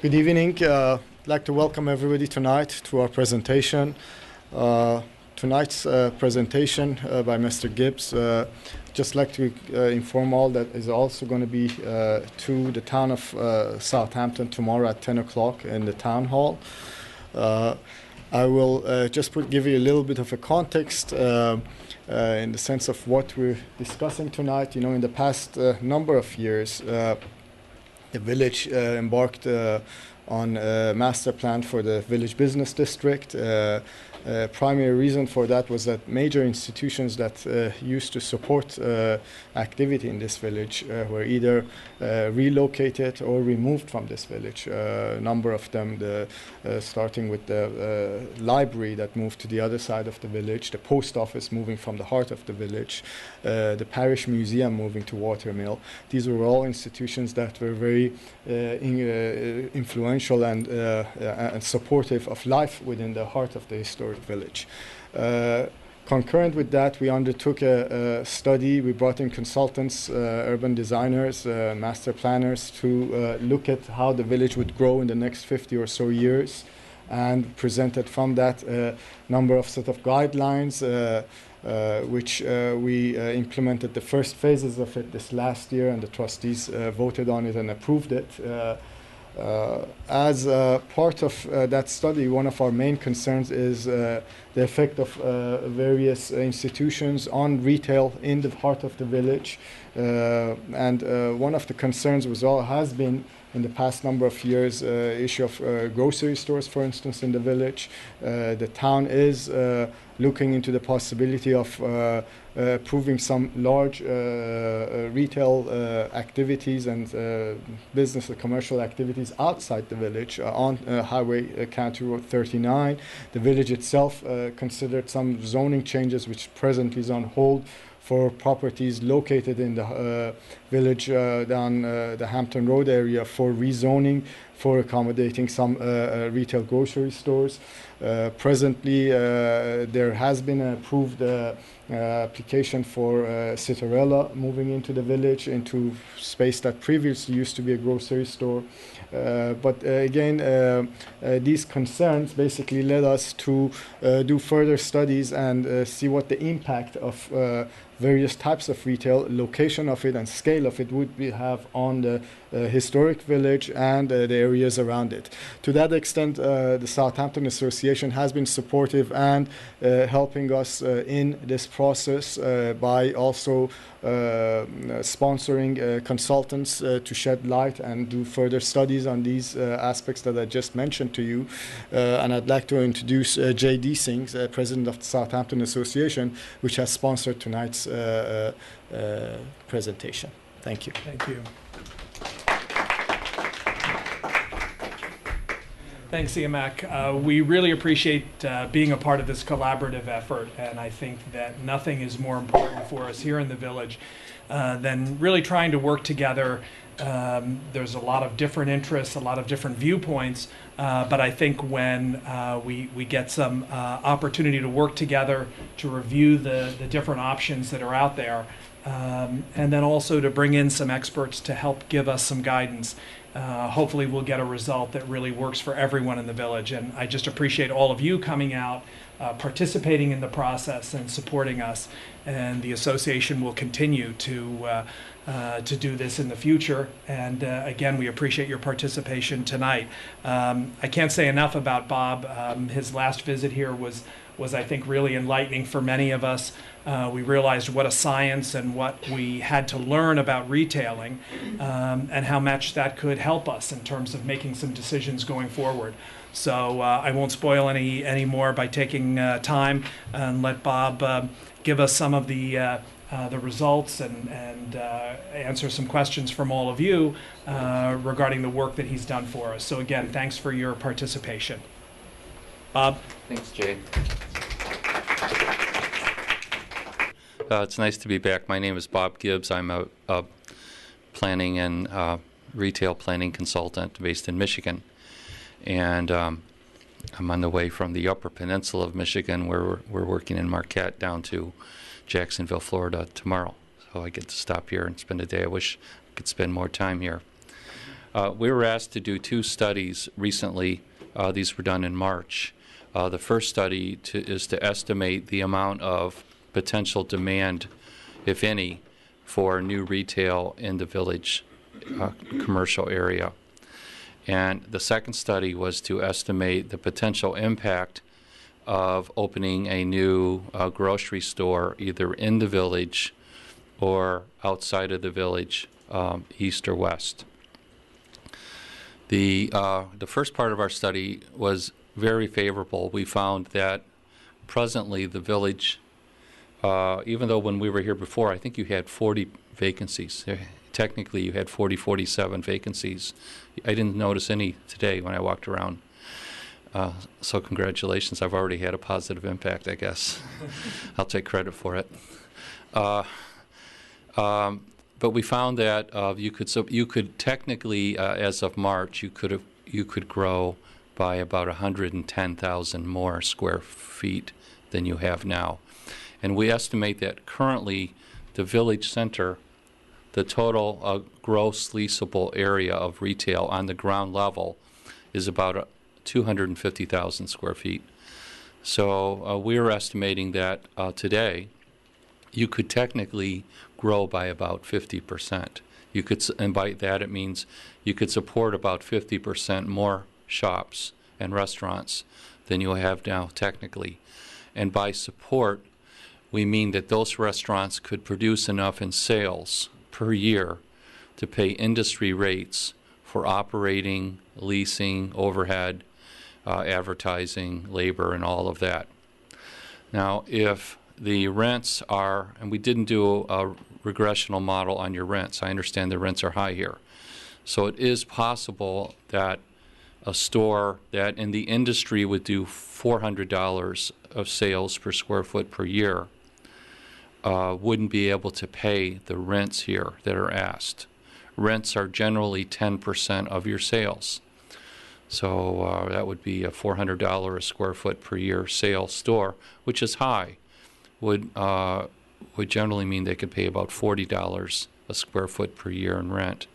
Good evening. I'd like to welcome everybody tonight to our presentation. Tonight's presentation by Mr. Gibbs, just like to inform all that is also going to be to the town of Southampton tomorrow at 10 o'clock in the town hall. I will just give you a little bit of a context in the sense of what we're discussing tonight. You know, in the past number of years, the village embarked on a master plan for the village business district. Primary reason for that was that major institutions that used to support activity in this village were either relocated or removed from this village. A number of them, starting with the library that moved to the other side of the village, the post office moving from the heart of the village, the parish museum moving to Watermill. These were all institutions that were very influential and supportive of life within the heart of the historic village. Concurrent with that, we undertook a study. We brought in consultants, urban designers, master planners to look at how the village would grow in the next 50 or so years, and presented from that a number of sort of guidelines which we implemented the first phases of it this last year, and the trustees voted on it and approved it. As part of that study, one of our main concerns is the effect of various institutions on retail in the heart of the village. And one of the concerns has been in the past number of years issue of grocery stores, for instance, in the village. The town is looking into the possibility of approving some large retail activities and business and commercial activities outside the village on Highway County Road 39. The village itself considered some zoning changes, which presently is on hold for properties located in the village down the Hampton Road area for rezoning, for accommodating some retail grocery stores. Presently, there has been an approved application for Citarella moving into the village, into space that previously used to be a grocery store. But again, these concerns basically led us to do further studies and see what the impact of various types of retail, location of it and scale of it would have on the historic village and the areas around it. To that extent, the Southampton Association has been supportive and helping us in this process by also sponsoring consultants to shed light and do further studies on these aspects that I just mentioned to you. And I'd like to introduce J.D. Singh, President of the Southampton Association, which has sponsored tonight's presentation. Thank you. Thank you. Thanks, Iamak. We really appreciate being a part of this collaborative effort, and I think that nothing is more important for us here in the village than really trying to work together. There's a lot of different interests, a lot of different viewpoints, but I think when we get some opportunity to work together to review the different options that are out there, and then also to bring in some experts to help give us some guidance, hopefully we'll get a result that really works for everyone in the village. And I just appreciate all of you coming out, participating in the process and supporting us. And the association will continue to do this in the future. And again, we appreciate your participation tonight. I can't say enough about Bob. His last visit here was I think really enlightening for many of us. We realized what a science and what we had to learn about retailing, and how much that could help us in terms of making some decisions going forward. So I won't spoil any more by taking time and let Bob give us some of the results and answer some questions from all of you regarding the work that he's done for us. So again, thanks for your participation. Bob? Thanks, Jay. It's nice to be back. My name is Bob Gibbs. I'm a planning and retail planning consultant based in Michigan. And I'm on the way from the Upper Peninsula of Michigan, where we're working in Marquette, down to Jacksonville, Florida tomorrow. So I get to stop here and spend a day. I wish I could spend more time here. We were asked to do 2 studies recently. These were done in March. The first study is to estimate the amount of potential demand, if any, for new retail in the village commercial area. And the second study was to estimate the potential impact of opening a new grocery store either in the village or outside of the village, east or west. The first part of our study was very favorable. We found that presently the village, even though when we were here before, I think you had 40 vacancies. Technically, you had 47 vacancies. I didn't notice any today when I walked around. So congratulations, I've already had a positive impact, I guess. I'll take credit for it. But we found that you could technically, as of March, you could grow by about 110,000 more square feet than you have now. And we estimate that currently the village center, the total gross leasable area of retail on the ground level is about 250,000 square feet. So we're estimating that today you could technically grow by about 50%. You could, and by that it means you could support about 50% more shops and restaurants than you have now technically. And by support, we mean that those restaurants could produce enough in sales per year to pay industry rates for operating, leasing, overhead, advertising, labor, and all of that. Now, if the rents are, and we didn't do a regressional model on your rents. I understand the rents are high here. So it is possible that a store that in the industry would do $400 of sales per square foot per year wouldn't be able to pay the rents here that are asked. Rents are generally 10% of your sales. So that would be a $400 a square foot per year sales store, which is high. Would generally mean they could pay about $40 a square foot per year in rent.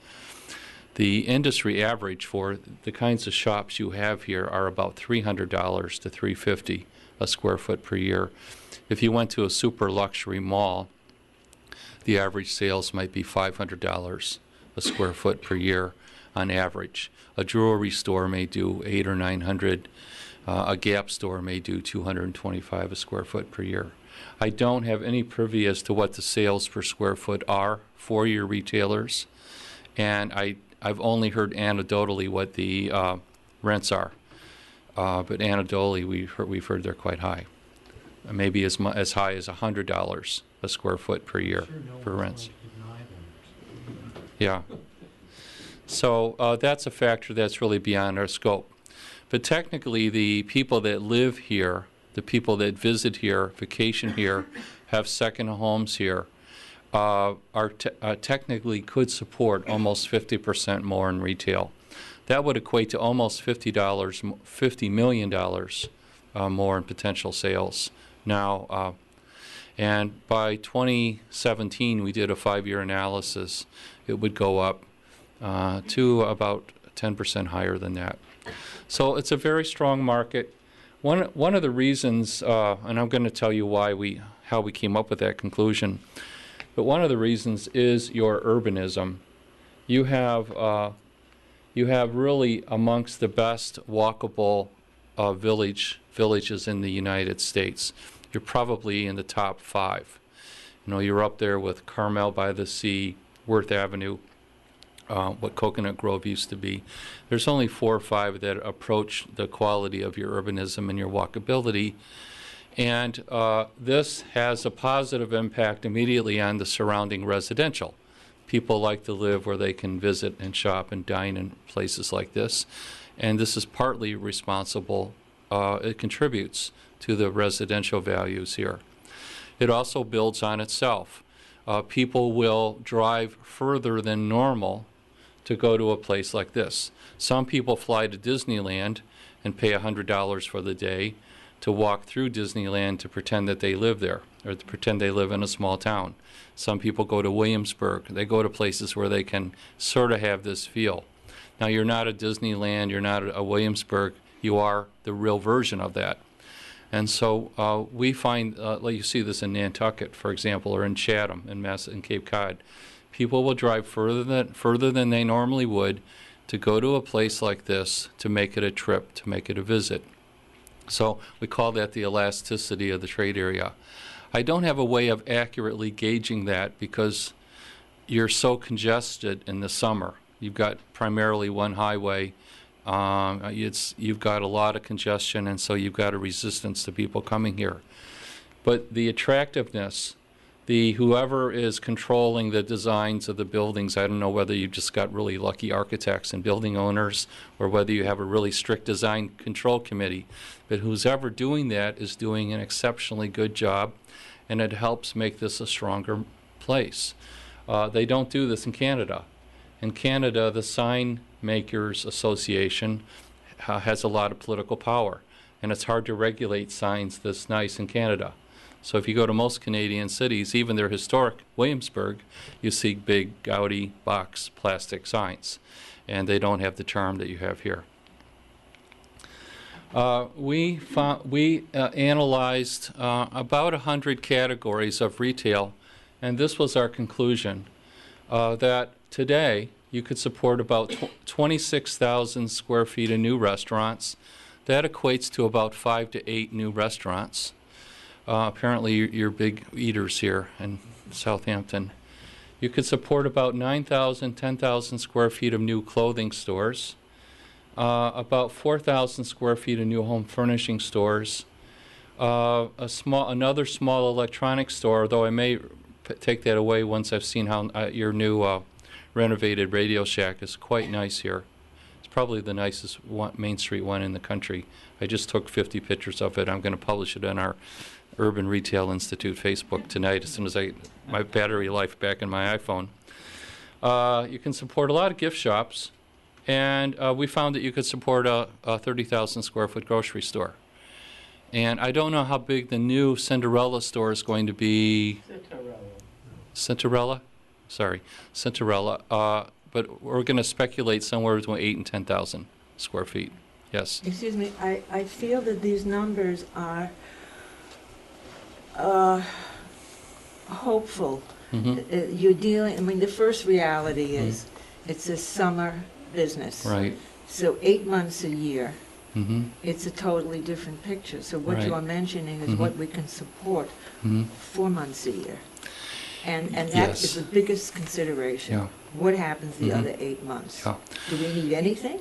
The industry average for the kinds of shops you have here are about $300 to $350 a square foot per year. If you went to a super luxury mall, the average sales might be $500 a square foot per year on average. A jewelry store may do $800 or $900. A Gap store may do $225 a square foot per year. I don't have any privy as to what the sales per square foot are for your retailers, and I've only heard anecdotally what the rents are. But anecdotally, we've heard they're quite high, maybe as high as $100 a square foot per year for rents. Yeah. So that's a factor that's really beyond our scope. But technically, the people that live here, the people that visit here, vacation here, have second homes here, technically could support almost 50% more in retail. That would equate to almost $50 million more in potential sales now. And by 2017, we did a 5-year analysis. It would go up to about 10% higher than that. So it's a very strong market. One of the reasons, and I'm going to tell you how we came up with that conclusion, but one of the reasons is your urbanism. You have really amongst the best walkable villages in the United States. You're probably in the top 5. You know, you're up there with Carmel by the Sea, Worth Avenue, what Coconut Grove used to be. There's only 4 or 5 that approach the quality of your urbanism and your walkability. And this has a positive impact immediately on the surrounding residential. People like to live where they can visit and shop and dine in places like this. And this is partly responsible, it contributes to the residential values here. It also builds on itself. People will drive further than normal to go to a place like this. Some people fly to Disneyland and pay $100 for the day to walk through Disneyland to pretend that they live there, or to pretend they live in a small town. Some people go to Williamsburg. They go to places where they can sort of have this feel. Now, you're not a Disneyland, you're not a Williamsburg, you are the real version of that. And so we find, like you see this in Nantucket, for example, or in Chatham, in Cape Cod, people will drive further than they normally would to go to a place like this, to make it a trip, to make it a visit. So we call that the elasticity of the trade area. I don't have a way of accurately gauging that because you're so congested in the summer. You've got primarily one highway. You've got a lot of congestion, and so you've got a resistance to people coming here. But the attractiveness, whoever is controlling the designs of the buildings, I don't know whether you've just got really lucky architects and building owners or whether you have a really strict design control committee, but who's ever doing that is doing an exceptionally good job, and it helps make this a stronger place. They don't do this in Canada. In Canada, the Sign Makers Association has a lot of political power, and it's hard to regulate signs this nice in Canada. So if you go to most Canadian cities, even their historic Williamsburg, you see big, gaudy, box, plastic signs, and they don't have the charm that you have here. We analyzed about 100 categories of retail, and this was our conclusion, that today you could support about 26,000 square feet of new restaurants. That equates to about 5 to 8 new restaurants. Apparently you're big eaters here in Southampton. You could support about 9,000, 10,000 square feet of new clothing stores, about 4,000 square feet of new home furnishing stores, another small electronics store, though I may take that away once I've seen how your new renovated Radio Shack is quite nice here. It's probably the nicest Main Street one in the country. I just took 50 pictures of it. I'm going to publish it on our Urban Retail Institute Facebook tonight as soon as my battery life back in my iPhone. You can support a lot of gift shops, and we found that you could support a 30,000 square foot grocery store. And I don't know how big the new Cinderella store is going to be. Cinderella? Sorry, Cinderella. But we're going to speculate somewhere between 8,000 and 10,000 square feet. Yes. Excuse me, I feel that these numbers are hopeful. Mm-hmm. You're dealing, I mean, the first reality is it's a summer business. Right. So 8 months a year, Mm-hmm. it's a totally different picture. So what Right. you are mentioning is what we can support Mm-hmm. 4 months a year. And that Yes. is the biggest consideration. Yeah. What happens the Mhm. other 8 months? Yeah. Do we need anything?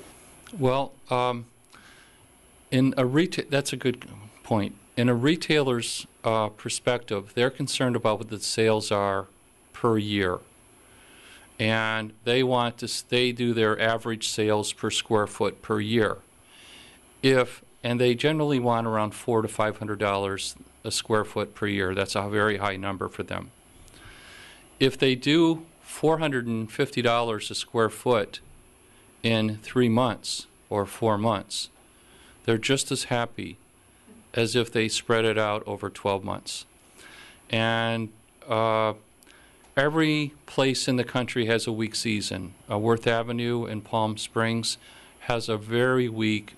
Well, in a that's a good point. In a retailer's perspective, they're concerned about what the sales are per year, and they want to do their average sales per square foot per year. And they generally want around $400 to $500 a square foot per year. That's a very high number for them. If they do $450 a square foot in 3 months or 4 months, they're just as happy as if they spread it out over 12 months. And every place in the country has a weak season. Worth Avenue in Palm Springs has a very weak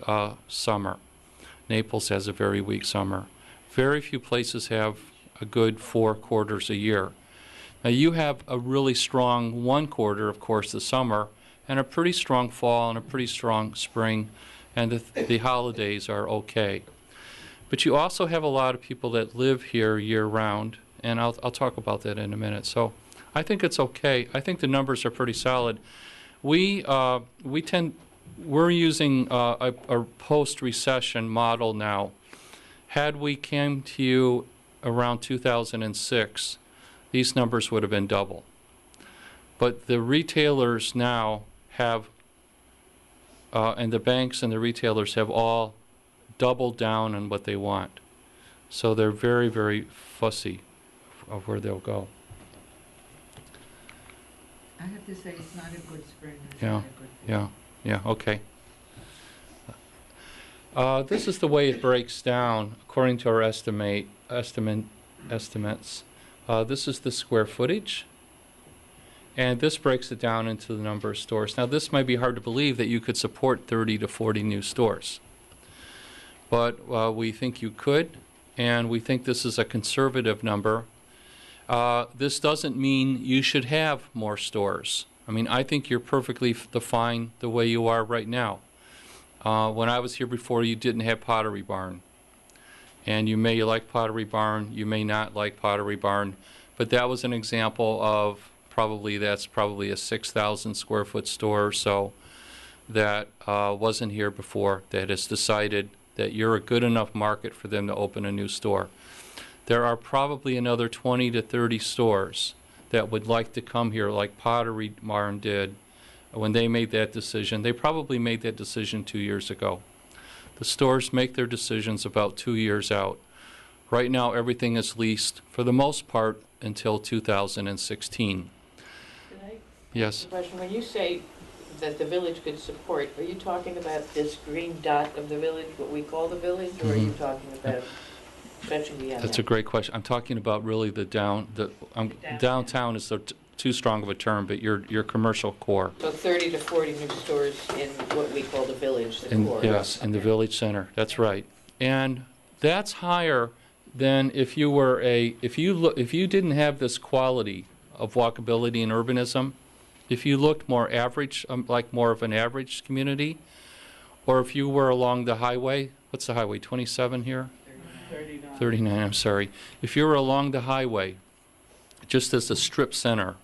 summer. Naples has a very weak summer. Very few places have a good 4 quarters a year. Now you have a really strong 1 quarter, of course, the summer, and a pretty strong fall and a pretty strong spring, and the holidays are okay. But you also have a lot of people that live here year-round, and I'll talk about that in a minute. So I think it's okay. I think the numbers are pretty solid. We're using a post-recession model now. Had we came to you around 2006, these numbers would have been double. But the retailers now have, and the banks and the retailers have all doubled down on what they want. So they're very, very fussy of where they'll go. I have to say it's not a good spring. Yeah, okay. This is the way it breaks down according to our estimates. This is the square footage, And this breaks it down into the number of stores. Now, this might be hard to believe that you could support 30 to 40 new stores. But we think you could, and we think this is a conservative number. This doesn't mean you should have more stores. I mean, I think you're perfectly fine the way you are right now. When I was here before, you didn't have Pottery Barn. And you may like Pottery Barn, you may not like Pottery Barn, but that was an example of that's probably a 6,000 square foot store or so that wasn't here before, that has decided that you're a good enough market for them to open a new store. There are probably another 20 to 30 stores that would like to come here like Pottery Barn did when they made that decision. They probably made that decision 2 years ago. The stores make their decisions about 2 years out. Right now, everything is leased, for the most part, until 2016. Yes. Question. When you say that the village could support, are you talking about this green dot of the village, what we call the village, or are you talking about stretching beyond That's that? a great question. I'm talking about really downtown is too strong of a term, but your commercial core. So 30 to 40 new stores in what we call the village, the core. Yes, in the village center. That's right. And that's higher than if you were if you didn't have this quality of walkability and urbanism. If you looked more average, like more of an average community, or if you were along the highway, what's the highway, 27 here? 39. 39, I'm sorry. If you were along the highway, just as a strip center,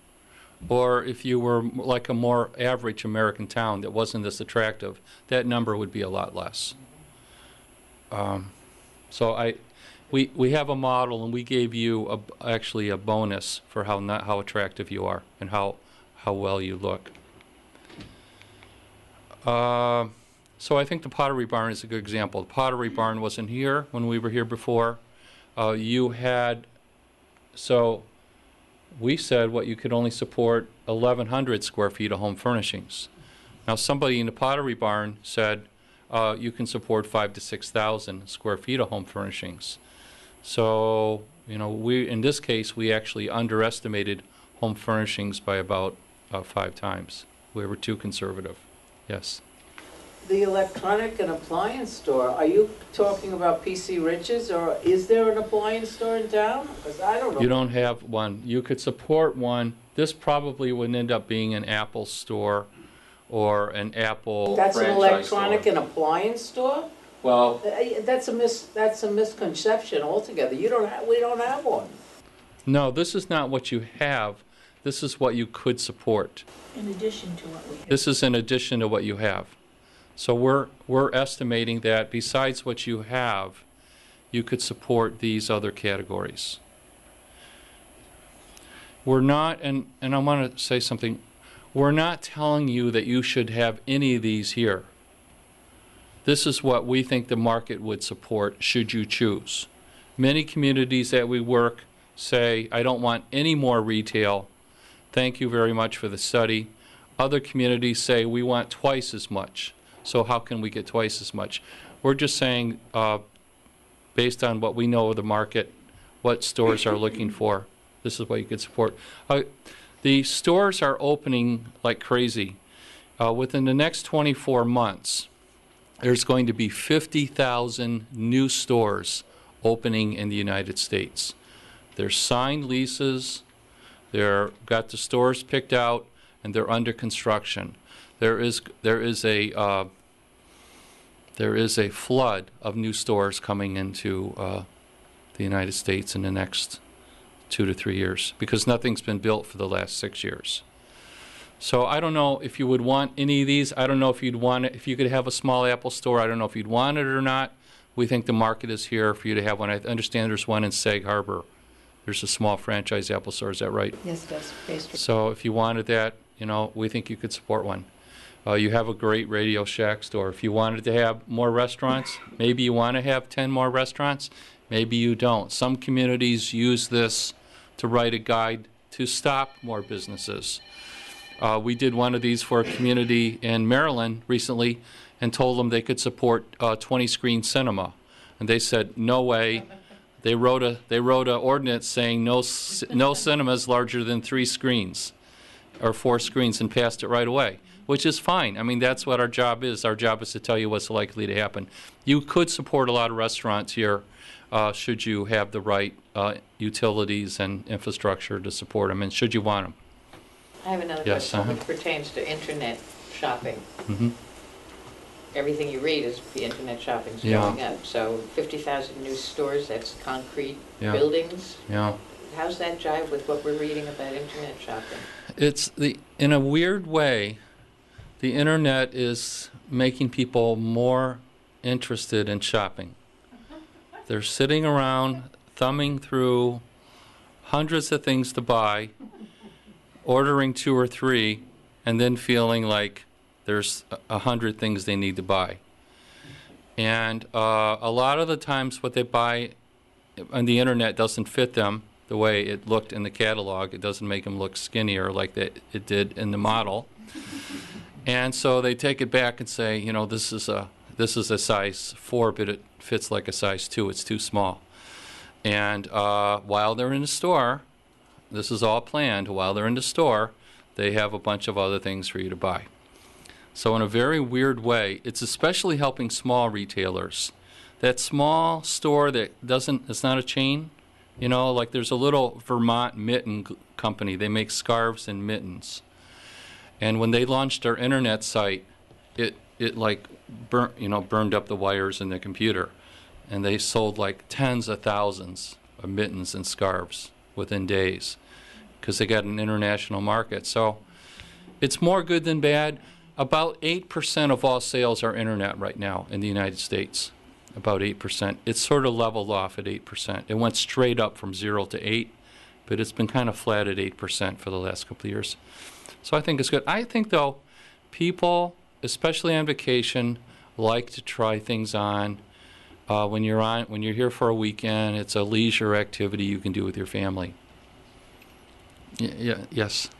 or if you were like a more average American town that wasn't this attractive, that number would be a lot less. So we have a model, and we gave you actually a bonus for how attractive you are and how well you look. So I think the Pottery Barn is a good example. The Pottery Barn wasn't here when we were here before. So we said you could only support 1,100 square feet of home furnishings. Now somebody in the Pottery Barn said you can support 5,000 to 6,000 square feet of home furnishings. So, in this case, we actually underestimated home furnishings by about 5 times. We were too conservative. Yes. The electronic and appliance store, are you talking about PC Rich's, or is there an appliance store in town? Because I don't know. You don't have one. You could support one. This probably would end up being an Apple store or an Apple That's an franchise electronic store. and appliance store? Well, That's a misconception altogether. We don't have one. no, this is not what you have. This is what you could support. In addition to what we have. This is in addition to what you have. So we're estimating that besides what you have, you could support these other categories. We're not, and I want to say something, we're not telling you that you should have any of these here. This is what we think the market would support should you choose. Many communities that we work say, I don't want any more retail. Thank you very much for the study. Other communities say, we want twice as much. So how can we get twice as much? We're just saying, based on what we know of the market, what stores are looking for, this is what you could support. The stores are opening like crazy. Within the next 24 months, there's going to be 50,000 new stores opening in the United States. They're signed leases, they're got the stores picked out, and they're under construction. There is a flood of new stores coming into the United States in the next 2 to 3 years because nothing's been built for the last 6 years. So I don't know if you would want any of these. I don't know if you'd want it. If you could have a small Apple store, I don't know if you'd want it or not. We think the market is here for you to have one. I understand there's one in Sag Harbor. There's a small franchise Apple store. Is that right? Yes, that's pastry. So if you wanted that, we think you could support one. You have a great Radio Shack store. If you wanted to have more restaurants, maybe you want to have 10 more restaurants. Maybe you don't. Some communities use this to write a guide to stop more businesses. We did one of these for a community in Maryland recently and told them they could support 20-screen cinema. And they said, no way. They wrote a ordinance saying no cinemas larger than 3 screens. or 4 screens and passed it right away, which is fine. I mean, that's what our job is. Our job is to tell you what's likely to happen. You could support a lot of restaurants here should you have the right utilities and infrastructure to support them, and should you want them. I have another Yes, question which pertains to internet shopping. Mm-hmm. Everything you read is the internet shopping's Yeah. going up. So 50,000 new stores, that's concrete Yeah. buildings. Yeah. How's that jive with what we're reading about internet shopping? In a weird way, the internet is making people more interested in shopping. They're sitting around thumbing through hundreds of things to buy, ordering 2 or 3, and then feeling like there's 100 things they need to buy. And a lot of the times what they buy on the internet doesn't fit them the way it looked in the catalog. It doesn't make them look skinnier like it did in the model. And so they take it back and say, you know, this is a size 4, but it fits like a size 2. It's too small. And while they're in the store, this is all planned, while they're in the store, they have a bunch of other things for you to buy. So in a very weird way, it's especially helping small retailers. That small store that it's not a chain, you know, like there's a little Vermont mitten company. They make scarves and mittens. And when they launched their internet site, it like burned up the wires in the computer. And they sold like tens of thousands of mittens and scarves within days because they got an international market. So it's more good than bad. About 8% of all sales are internet right now in the United States. About 8%. It's sort of leveled off at 8%. It went straight up from 0 to 8, but it's been kind of flat at 8% for the last couple of years. So I think it's good. I think, though, people, especially on vacation, like to try things on. When you're here for a weekend, it's a leisure activity you can do with your family. Yes.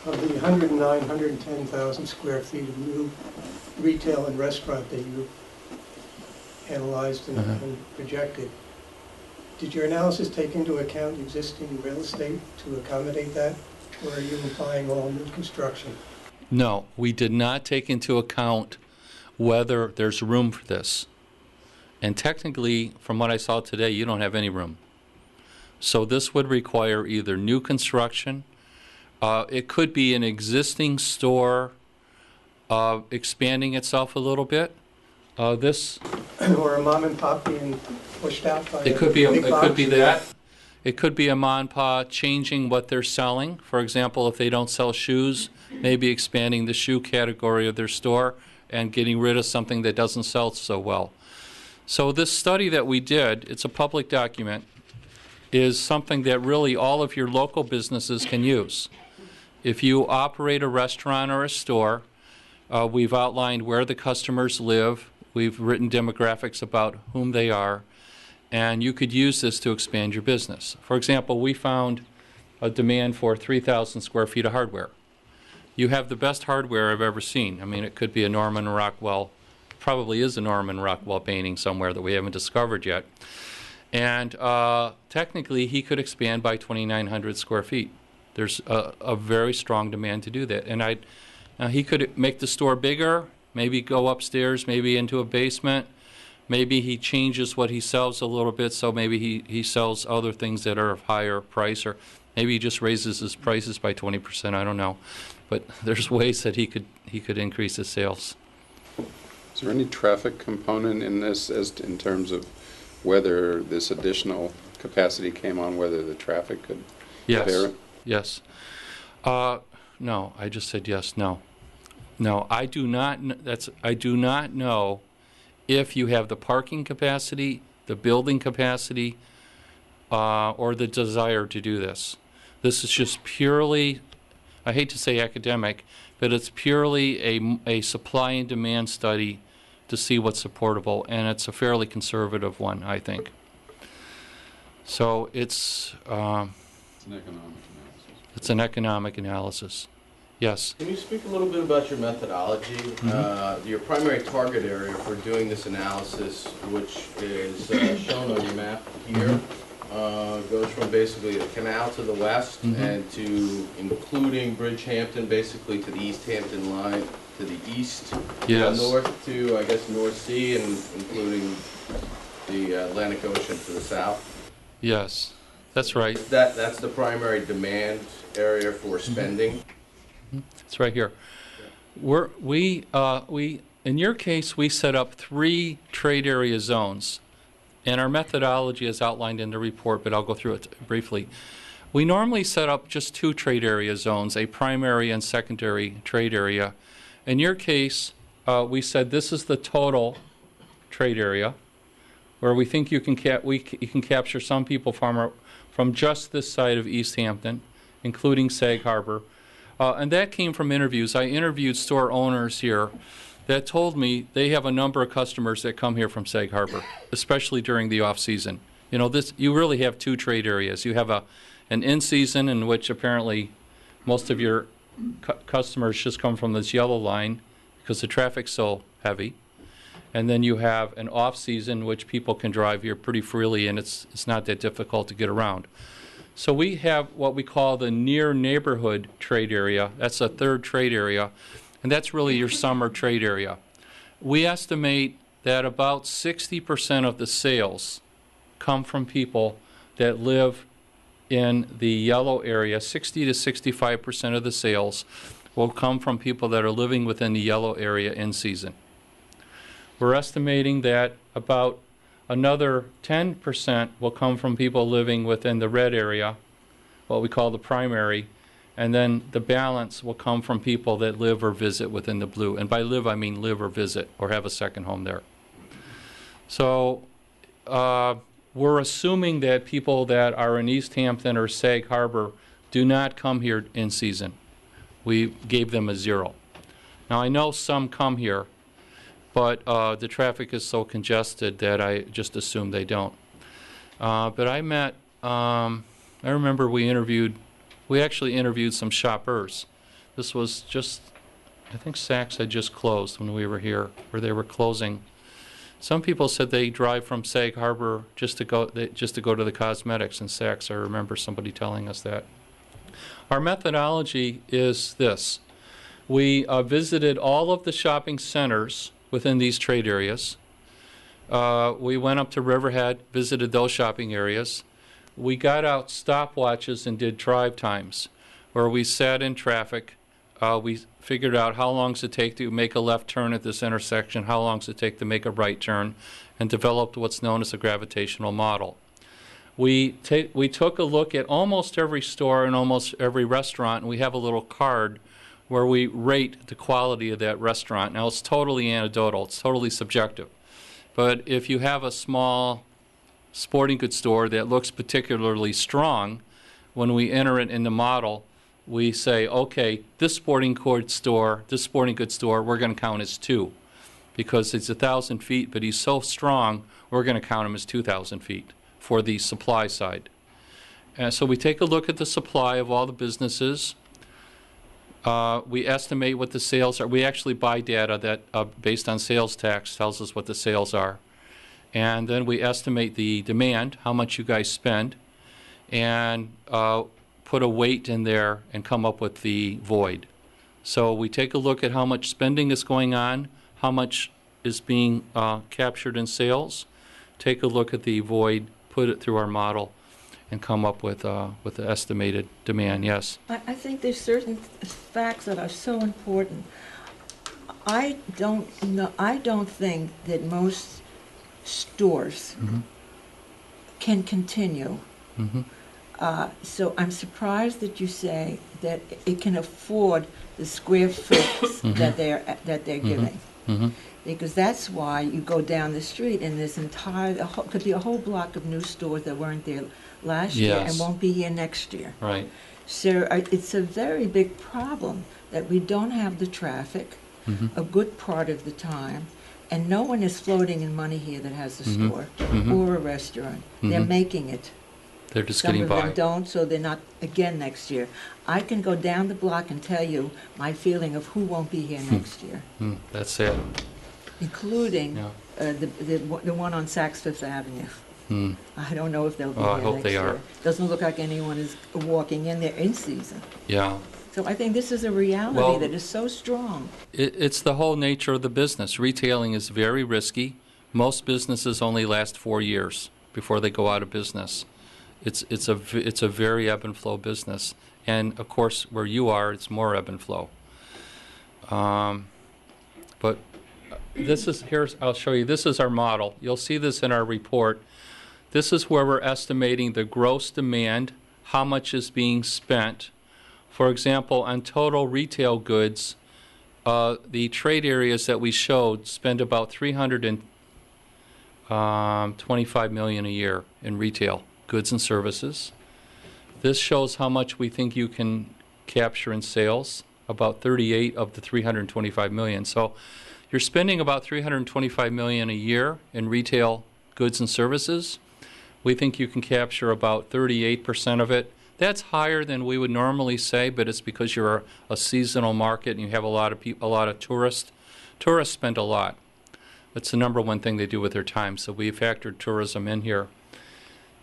Of the 109, 110,000 square feet of new retail and restaurant that you analyzed and projected, did your analysis take into account existing real estate to accommodate that, or are you implying all new construction? No, we did not take into account whether there's room for this. And technically, from what I saw today, you don't have any room. So this would require either new construction. It could be an existing store expanding itself a little bit. Or a mom and pop being pushed out by it could be big box. It could be that. It could be a mom and pop changing what they're selling. For example, if they don't sell shoes, maybe expanding the shoe category of their store and getting rid of something that doesn't sell so well. So this study that we did, it's a public document, is something that really all of your local businesses can use. If you operate a restaurant or a store, we've outlined where the customers live. We've written demographics about whom they are, and you could use this to expand your business. For example, we found a demand for 3,000 square feet of hardware. You have the best hardware I've ever seen. I mean, it could be a Norman Rockwell, probably is a Norman Rockwell painting somewhere that we haven't discovered yet. And technically, he could expand by 2,900 square feet. There's a very strong demand to do that. And he could make the store bigger, maybe go upstairs, maybe into a basement. Maybe he changes what he sells a little bit, so maybe he sells other things that are of higher price, or maybe he just raises his prices by 20%, I don't know. But there's ways that he could increase his sales. Is there any traffic component in this in terms of whether this additional capacity came on, whether the traffic could bear it? Yes. No, I just said yes, no. No, I do not know if you have the parking capacity, the building capacity, or the desire to do this. This is just purely, I hate to say academic, but it's purely a supply and demand study to see what's supportable, and it's a fairly conservative one, I think. So it's an economic analysis. It's an economic analysis. Yes. Can you speak a little bit about your methodology, your primary target area for doing this analysis, which is shown on your map here, goes from basically the canal to the west Mhm. and to including Bridgehampton, basically to the East Hampton line, to the east, Yes. north to, I guess, North Sea, and including the Atlantic Ocean to the south. Yes, that's right. That's the primary demand area for spending. It's right here. In your case, we set up 3 trade area zones, and our methodology is outlined in the report, but I'll go through it briefly. We normally set up just 2 trade area zones, a primary and secondary trade area. In your case, we said this is the total trade area, where we think you can capture some people from just this side of East Hampton, including Sag Harbor. And that came from interviews. I interviewed store owners here that told me they have a number of customers that come here from Sag Harbor, especially during the off-season. You know, you really have 2 trade areas. You have an in-season in which apparently most of your customers just come from this yellow line because the traffic's so heavy. And then you have an off-season which people can drive here pretty freely, and it's not that difficult to get around. So we have what we call the near neighborhood trade area. That's a 3rd trade area, and that's really your summer trade area. We estimate that about 60% of the sales come from people that live in the yellow area. 60 to 65% of the sales will come from people that are living within the yellow area in season. We're estimating that about another 10% will come from people living within the red area, what we call the primary, and then the balance will come from people that live or visit within the blue. And by live, I mean live or visit or have a second home there. So we're assuming that people that are in East Hampton or Sag Harbor do not come here in season. We gave them a 0. Now, I know some come here, but the traffic is so congested that I just assume they don't. But I remember we actually interviewed some shoppers. This was just, I think Saks had just closed when we were here, or they were closing. Some people said they drive from Sag Harbor just to go to the cosmetics in Saks. I remember somebody telling us that. Our methodology is this. We visited all of the shopping centers within these trade areas. We went up to Riverhead, visited those shopping areas. We got out stopwatches and did drive times, where we sat in traffic. We figured out how long does it take to make a left turn at this intersection, how long does it take to make a right turn, and developed what's known as a gravitational model. We took a look at almost every store and almost every restaurant, and we have a little card where we rate the quality of that restaurant. Now, it's totally anecdotal, it's totally subjective. But if you have a small sporting goods store that looks particularly strong, when we enter it in the model, we say, okay, this sporting goods store, we're going to count as 2. Because it's 1,000 feet, but he's so strong, we're going to count him as 2,000 feet for the supply side. And so we take a look at the supply of all the businesses. We estimate what the sales are. We actually buy data that, based on sales tax, tells us what the sales are. And then we estimate the demand, how much you guys spend, and put a weight in there and come up with the void. So we take a look at how much spending is going on, how much is being captured in sales, take a look at the void, put it through our model, and come up with the estimated demand. Yes? I think there's certain facts that are so important. I don't think that most stores can continue. So I'm surprised that you say that it can afford the square foot that they're giving. Because that's why you go down the street and there's could be a whole block of new stores that weren't there last year and won't be here next year. Right. So it's a very big problem that we don't have the traffic a good part of the time, and no one is floating in money here that has a store or a restaurant. They're making it. They're just Some getting of by. them don't, so they're not again next year. I can go down the block and tell you my feeling of who won't be here next year, That's it. including Yeah. the one on Saks Fifth Avenue. I don't know if they'll be Well, I there hope next they year. are. Doesn't look like anyone is walking in there in season. Yeah. So I think this is a reality Well, that is so strong. It's the whole nature of the business. Retailing is very risky. Most businesses only last 4 years before they go out of business. It's a very ebb and flow business, and of course where you are, it's more ebb and flow. But I'll show you. This is our model. You'll see this in our report. This is where we're estimating the gross demand, how much is being spent. For example, on total retail goods, the trade areas that we showed spend about $325 million a year in retail goods and services. This shows how much we think you can capture in sales, about 38 of the 325 million. So you're spending about 325 million a year in retail goods and services. We think you can capture about 38% of it. That's higher than we would normally say, but it's because you're a seasonal market and you have a lot of tourists. Tourists spend a lot. It's the number one thing they do with their time, so we factored tourism in here.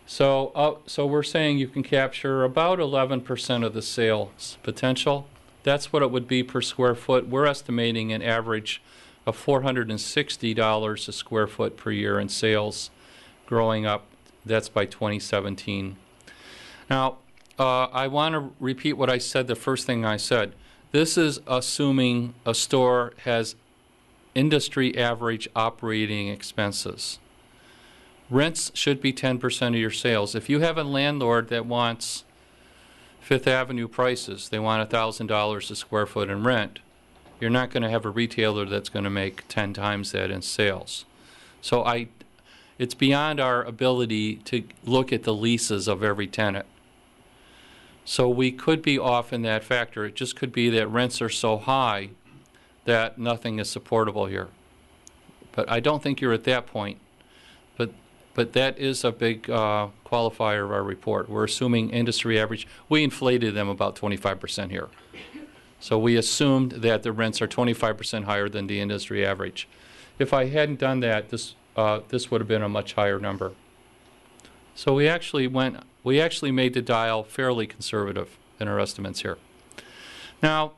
So we're saying you can capture about 11% of the sales potential. That's what it would be per square foot. We're estimating an average of $460 a square foot per year in sales growing up. That's by 2017. Now, I want to repeat what I said, the first thing I said. This is assuming a store has industry average operating expenses. Rents should be 10% of your sales. If you have a landlord that wants Fifth Avenue prices, they want $1,000 a square foot in rent, you're not going to have a retailer that's going to make 10 times that in sales. So it's beyond our ability to look at the leases of every tenant. So we could be off in that factor. It just could be that rents are so high that nothing is supportable here. But I don't think you're at that point. But that is a big qualifier of our report. We're assuming industry average. We inflated them about 25% here. So we assumed that the rents are 25% higher than the industry average. If I hadn't done that, this would have been a much higher number. So we actually made the dial fairly conservative in our estimates here. Now,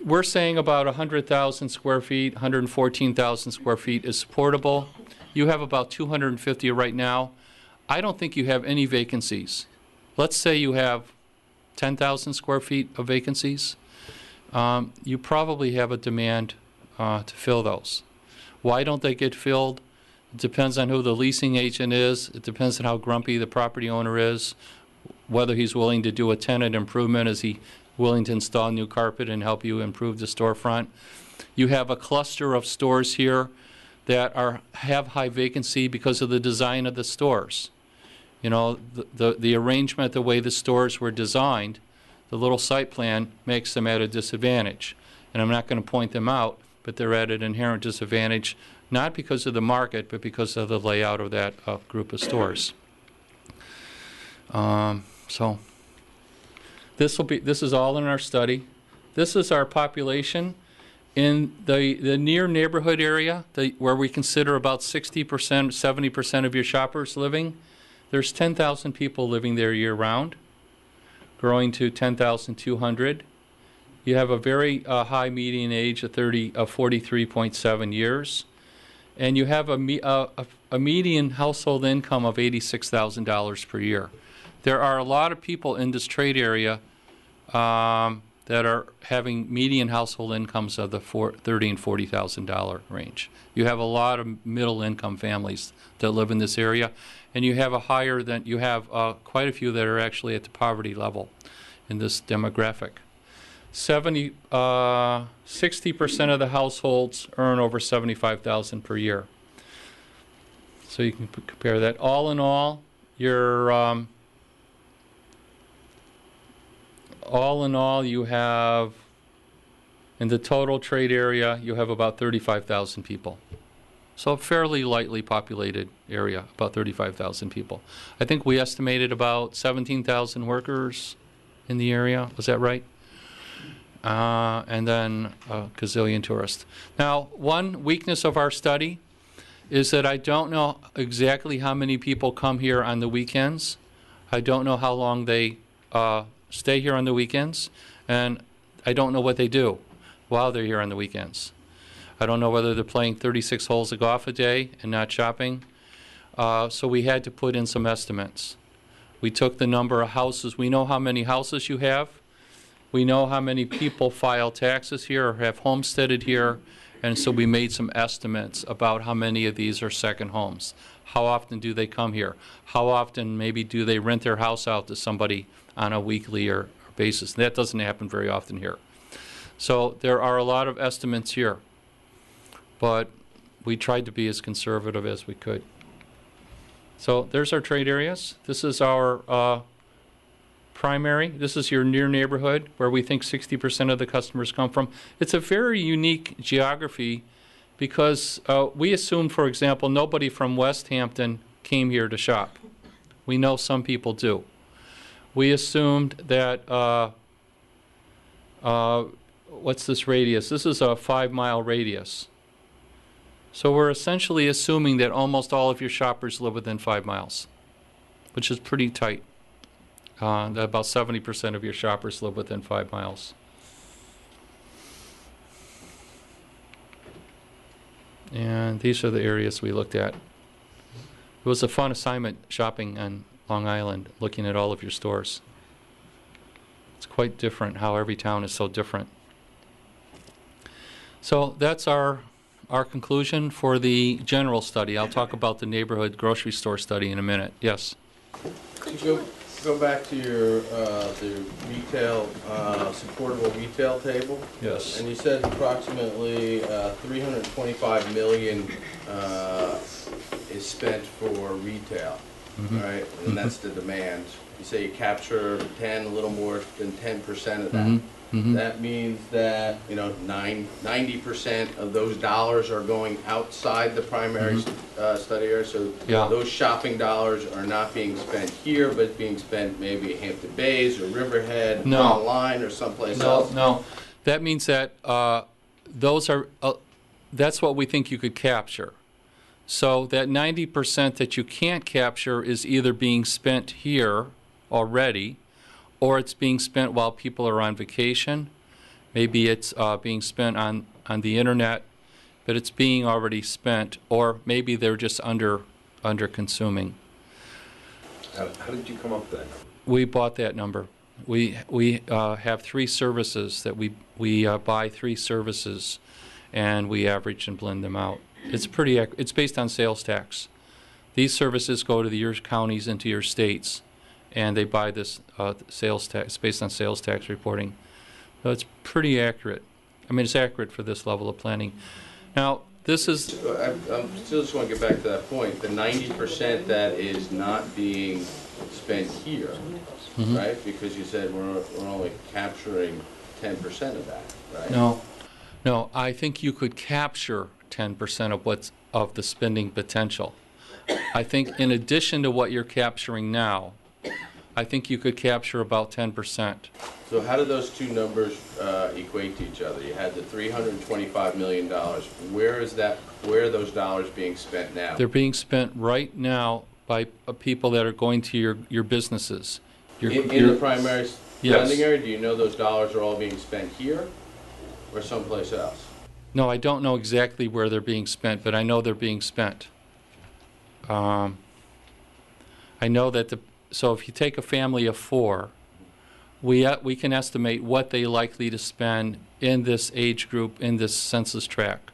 we're saying about 100,000 square feet, 114,000 square feet is supportable. You have about 250 right now. I don't think you have any vacancies. Let's say you have 10,000 square feet of vacancies. You probably have a demand to fill those. Why don't they get filled? It depends on who the leasing agent is. It depends on how grumpy the property owner is, whether he's willing to do a tenant improvement. Is he willing to install new carpet and help you improve the storefront? You have a cluster of stores here that have high vacancy because of the design of the stores. You know, the arrangement, the way the stores were designed, the little site plan makes them at a disadvantage. And I'm not going to point them out, but they're at an inherent disadvantage, not because of the market, but because of the layout of that group of stores. So this is all in our study. This is our population. In the near neighborhood area, where we consider about 60%, 70% of your shoppers living, there's 10,000 people living there year-round, growing to 10,200. You have a very high median age of 43.7 years, and you have a median household income of $86,000 per year. There are a lot of people in this trade area that are having median household incomes of the $30,000 and $40,000 range. You have a lot of middle-income families that live in this area, and you have quite a few that are actually at the poverty level in this demographic. 60% of the households earn over $75,000 per year. So you can compare that. All in all, you have, in the total trade area, you have about 35,000 people. So a fairly lightly populated area, about 35,000 people. I think we estimated about 17,000 workers in the area. Was that right? And then a gazillion tourists. Now, one weakness of our study is that I don't know exactly how many people come here on the weekends. I don't know how long they stay here on the weekends, and I don't know what they do while they're here on the weekends. I don't know whether they're playing 36 holes of golf a day and not shopping. So we had to put in some estimates. We took the number of houses. We know how many houses you have. We know how many people file taxes here or have homesteaded here. And so we made some estimates about how many of these are second homes. How often do they come here? How often maybe do they rent their house out to somebody on a weekly or basis? That doesn't happen very often here. So there are a lot of estimates here. But we tried to be as conservative as we could. So there's our trade areas. This is our primary. This is your near neighborhood where we think 60% of the customers come from. It's a very unique geography because we assumed, for example, nobody from West Hampton came here to shop. We know some people do. We assumed that, what's this radius? This is a 5-mile radius. So we're essentially assuming that almost all of your shoppers live within 5 miles, which is pretty tight. That about 70% of your shoppers live within 5 miles. And these are the areas we looked at. It was a fun assignment shopping on Long Island, looking at all of your stores. It's quite different how every town is so different. So that's our conclusion for the general study. I'll talk about the neighborhood grocery store study in a minute. Yes? Could you go back to your the retail, supportable retail table? Yes. And you said approximately 325 million is spent for retail, right? And that's the demand. You say you capture a little more than 10% of that. That means that 90% of those dollars are going outside the primary study area. So those shopping dollars are not being spent here, but being spent maybe at Hampton Bays or Riverhead, online or someplace else. No, that means that those are. That's what we think you could capture. So that 90% that you can't capture is either being spent here already, or it's being spent while people are on vacation. Maybe it's being spent on the internet, but it's being already spent, or maybe they're just under consuming. How did you come up with that number? We bought that number. We have 3 services that we buy 3 services, and we average and blend them out. It's it's based on sales tax. These services go to your counties and to your states, and they buy this sales tax based on sales tax reporting. So it's pretty accurate. I mean, it's accurate for this level of planning. Now, this is... I still just want to get back to that point. The 90% that is not being spent here, right? Because you said we're only capturing 10% of that, right? No, I think you could capture 10% of the spending potential. I think in addition to what you're capturing now, I think you could capture about 10%. So how do those two numbers equate to each other? You had the $325 million. Where are those dollars being spent now? They're being spent right now by people that are going to your businesses. In the primary spending area, do you know those dollars are all being spent here or someplace else? No, I don't know exactly where they're being spent, but I know they're being spent. I know that so if you take a family of 4, we can estimate what they're likely to spend in this age group, in this census tract.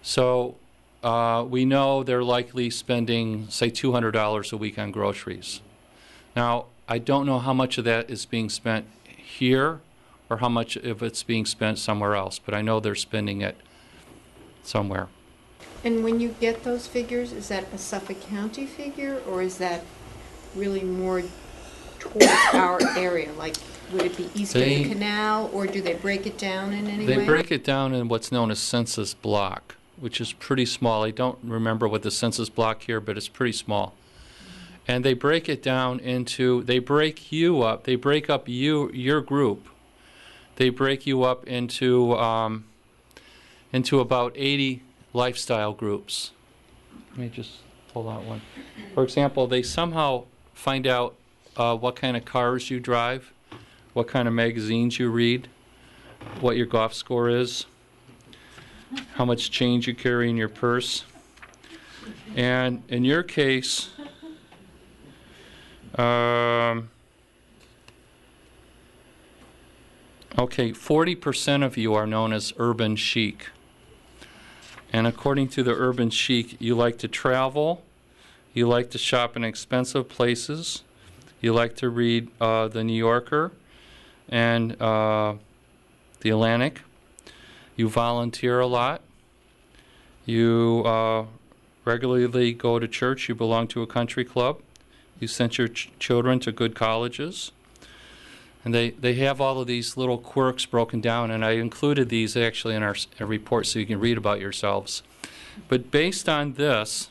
So we know they're likely spending, say, $200 a week on groceries. Now, I don't know how much of that is being spent here or how much of it's being spent somewhere else, but I know they're spending it somewhere. And when you get those figures, is that a Suffolk County figure, or is that really more towards our area? Like, would it be east of the canal, or do they break it down in any way? They break it down in what's known as census block, which is pretty small. I don't remember what the census block here, but it's pretty small. And they break it down into, they break up your group. They break you up into about 80 lifestyle groups. let me just pull out one. For example, they somehow find out what kind of cars you drive, what kind of magazines you read, what your golf score is, how much change you carry in your purse. And in your case, okay, 40% of you are known as urban chic. And according to the urban chic, you like to travel, you like to shop in expensive places, you like to read The New Yorker and The Atlantic, you volunteer a lot, you regularly go to church, you belong to a country club, you sent your children to good colleges. And they have all of these little quirks broken down, and I included these actually in our report so you can read about yourselves. But based on this,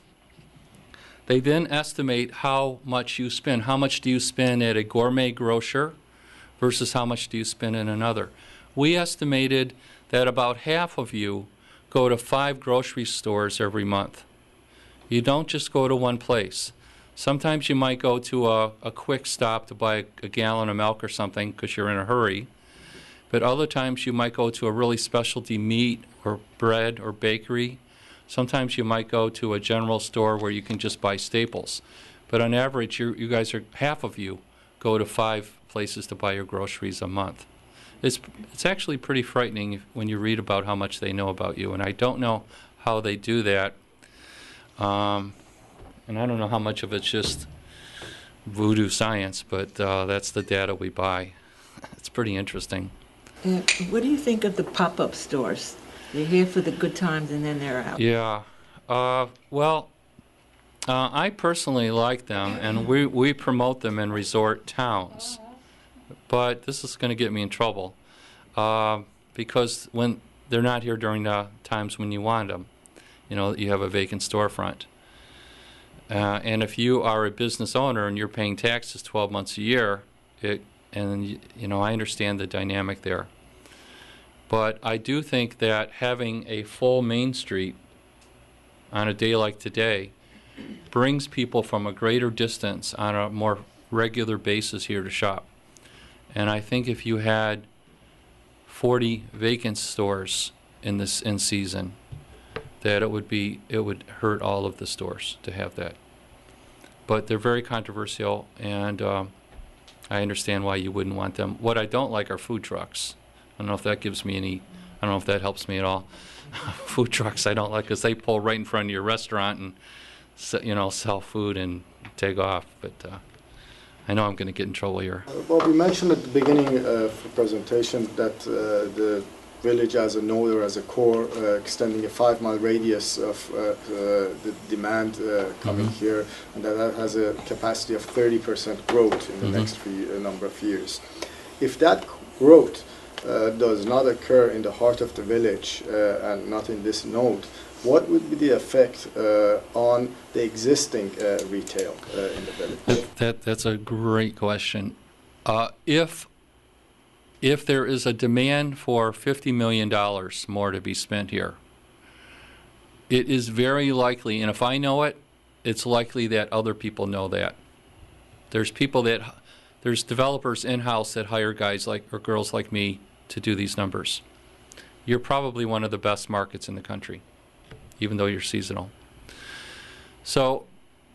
they then estimate how much you spend. How much do you spend at a gourmet grocer versus how much do you spend in another? We estimated that about half of you go to 5 grocery stores every month. You don't just go to one place. Sometimes you might go to a quick stop to buy a gallon of milk or something because you're in a hurry. But other times you might go to a really specialty meat or bread or bakery. Sometimes you might go to a general store where you can just buy staples. But on average, you guys are, half of you go to 5 places to buy your groceries a month. It's actually pretty frightening when you read about how much they know about you. And I don't know how they do that. And I don't know how much of it's just voodoo science, but that's the data we buy. It's pretty interesting. What do you think of the pop-up stores? They're here for the good times and then they're out. Yeah. Well, I personally like them, and we promote them in resort towns. But this is going to get me in trouble because when they're not here during the times when you want them. You know, you have a vacant storefront. And if you are a business owner and you're paying taxes 12 months a year, and you know, I understand the dynamic there. But I do think that having a full Main Street on a day like today brings people from a greater distance on a more regular basis here to shop. And I think if you had 40 vacant stores in season, that it would hurt all of the stores to have that. But they're very controversial, and I understand why you wouldn't want them. What I don't like are food trucks. I don't know if that gives me any, I don't know if that helps me at all. Food trucks I don't like because they pull right in front of your restaurant and sell food and take off. But I know I'm going to get in trouble here. Bob, you mentioned at the beginning of the presentation that the village as a node or as a core extending a 5-mile radius of the demand coming here, and that has a capacity of 30% growth in the next number of years. If that growth does not occur in the heart of the village and not in this node, what would be the effect on the existing retail in the village? That's a great question. If there is a demand for $50 million more to be spent here, it is very likely, and if I know it, it's likely that other people know that. There's developers in-house that hire guys or girls like me to do these numbers. You're probably one of the best markets in the country, even though you're seasonal. So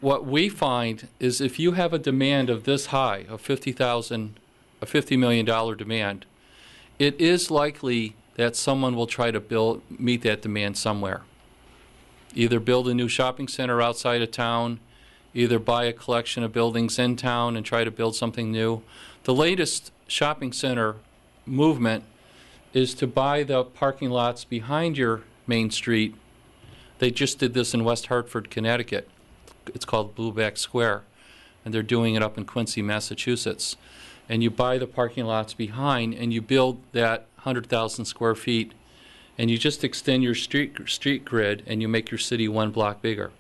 what we find is if you have a demand of this high, of a $50 million demand, it is likely that someone will try to meet that demand somewhere. Either build a new shopping center outside of town, either buy a collection of buildings in town and try to build something new. The latest shopping center movement is to buy the parking lots behind your main street. They just did this in West Hartford, Connecticut. It's called Blueback Square, and they're doing it up in Quincy, Massachusetts. And you buy the parking lots behind, and you build that 100,000 square feet, and you just extend your street grid, and you make your city 1 block bigger.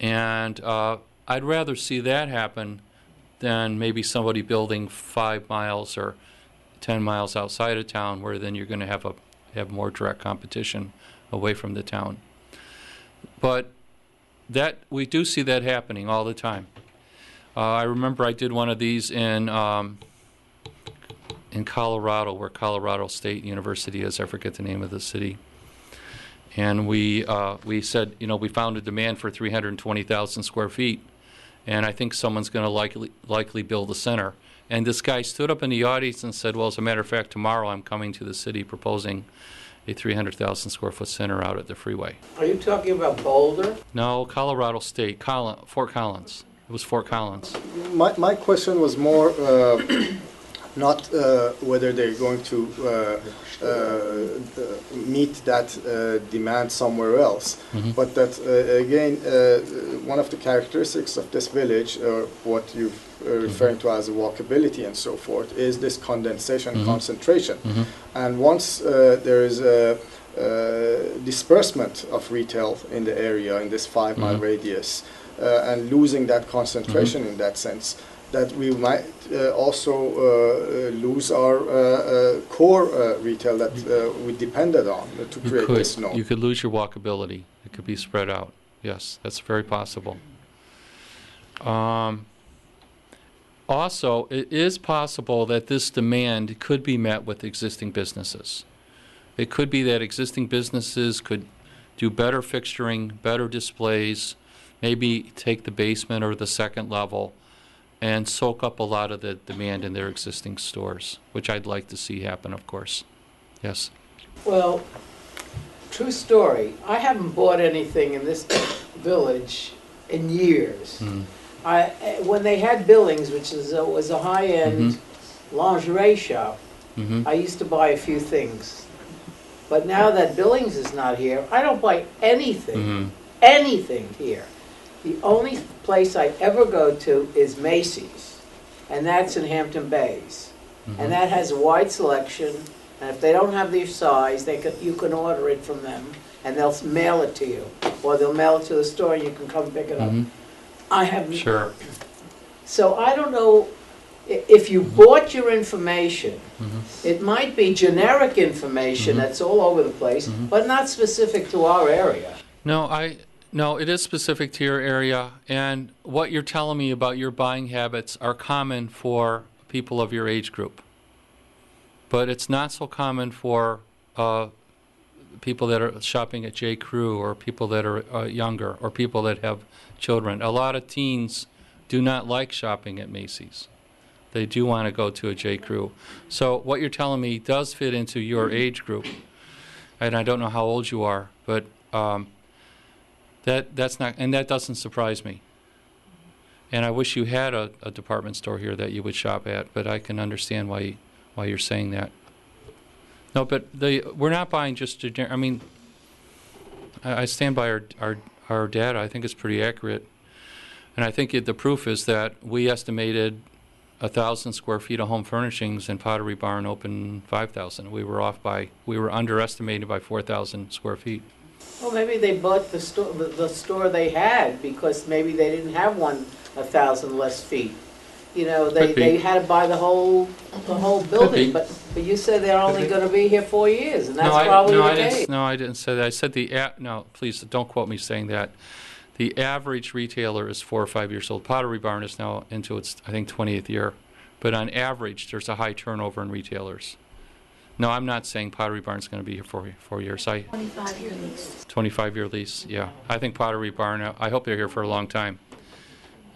And I'd rather see that happen than maybe somebody building 5 miles or 10 miles outside of town, where then you're going to have more direct competition away from the town. But we do see that happening all the time. I remember I did one of these in Colorado, where Colorado State University is. I forget the name of the city. And we said, we found a demand for 320,000 square feet, and I think someone's going to likely build a center. And this guy stood up in the audience and said, well, as a matter of fact, tomorrow I'm coming to the city proposing a 300,000 square foot center out at the freeway. Are you talking about Boulder? No, Colorado State, Fort Collins. It was Fort Collins. My question was more not whether they're going to meet that demand somewhere else, but that again, one of the characteristics of this village, or what you're referring to as walkability and so forth, is this condensation concentration. And once there is a disbursement of retail in the area, in this 5-mile radius, and losing that concentration in that sense, that we might also lose our core retail that we depended on to create this node. You could lose your walkability. It could be spread out. Yes, that's very possible. Also, it is possible that this demand could be met with existing businesses. It could be that existing businesses could do better fixturing, better displays, maybe take the basement or the second level and soak up a lot of the demand in their existing stores, which I'd like to see happen, of course. Yes? Well, true story. I haven't bought anything in this village in years. When they had Billings, which was a high-end lingerie shop, I used to buy a few things. But now that Billings is not here, I don't buy anything, anything here. The only place I ever go to is Macy's, and that's in Hampton Bays. And that has a wide selection, and if they don't have your size, you can order it from them, and they'll mail it to you. Or they'll mail it to the store, and you can come pick it up. I have... Sure. So I don't know, if you bought your information, it might be generic information that's all over the place, but not specific to our area. No, it is specific to your area, and what you're telling me about your buying habits are common for people of your age group. But it's not so common for people that are shopping at J. Crew, or people that are younger, or people that have children. A lot of teens do not like shopping at Macy's. They do want to go to a J. Crew. So what you're telling me does fit into your age group. And I don't know how old you are, but that's not, and that doesn't surprise me. And I wish you had a department store here that you would shop at, but I can understand why you're saying that. No, but we're not buying just I mean, I stand by our data. I think it's pretty accurate. And I think the proof is that we estimated 1,000 square feet of home furnishings, and Pottery Barn opened 5,000. We were underestimated by 4,000 square feet. Well, maybe they bought the store they had, because maybe they didn't have 1,000 less feet. You know, they had to buy the whole building. But you said they're only going to be here 4 years, and that's probably the case. No, I didn't say that. I said no, please don't quote me saying that. The average retailer is 4 or 5 years old. Pottery Barn is now into its, I think, 20th year. But on average, there's a high turnover in retailers. No, I'm not saying Pottery Barn's going to be here for 4 years. 25-year lease. 25-year lease, yeah. I think Pottery Barn, I hope they're here for a long time.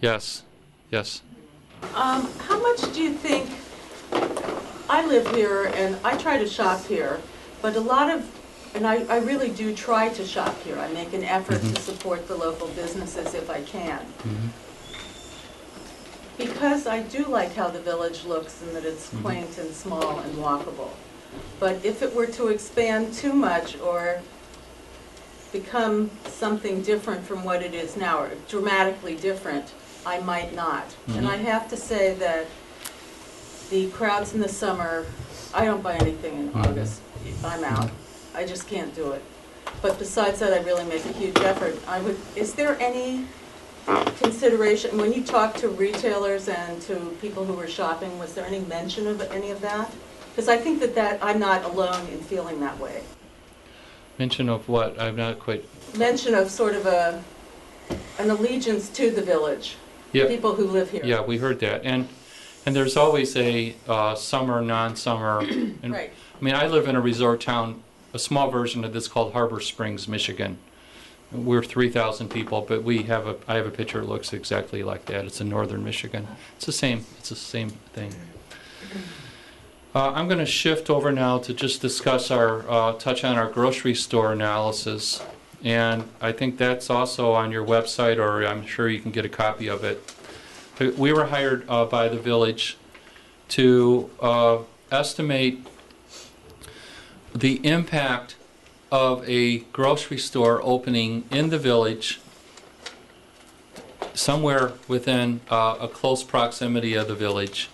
Yes, yes. How much do you think, I live here and I try to shop here, but a lot of, and I really do try to shop here. I make an effort to support the local businesses if I can. Because I do like how the village looks and that it's quaint and small and walkable. But if it were to expand too much or become something different from what it is now, or dramatically different, I might not. And I have to say that the crowds in the summer, I don't buy anything in August. I'm out. I just can't do it. But besides that, I really make a huge effort. Is there any consideration, when you talk to retailers and to people who were shopping, was there any mention of any of that? Because I think that I'm not alone in feeling that way. Mention of what? I'm not quite... Mention of sort of a an allegiance to the village, Yeah. people who live here. Yeah, we heard that. And there's always a summer, non-summer. And, Right. I mean, I live in a resort town, a small version of this called Harbor Springs, Michigan. We're 3,000 people, but I have a picture that looks exactly like that. It's in northern Michigan. It's the same thing. I'm going to shift over now to just discuss touch on our grocery store analysis. And I think that's also on your website, or I'm sure you can get a copy of it. We were hired by the village to estimate the impact of a grocery store opening in the village somewhere within a close proximity of the village,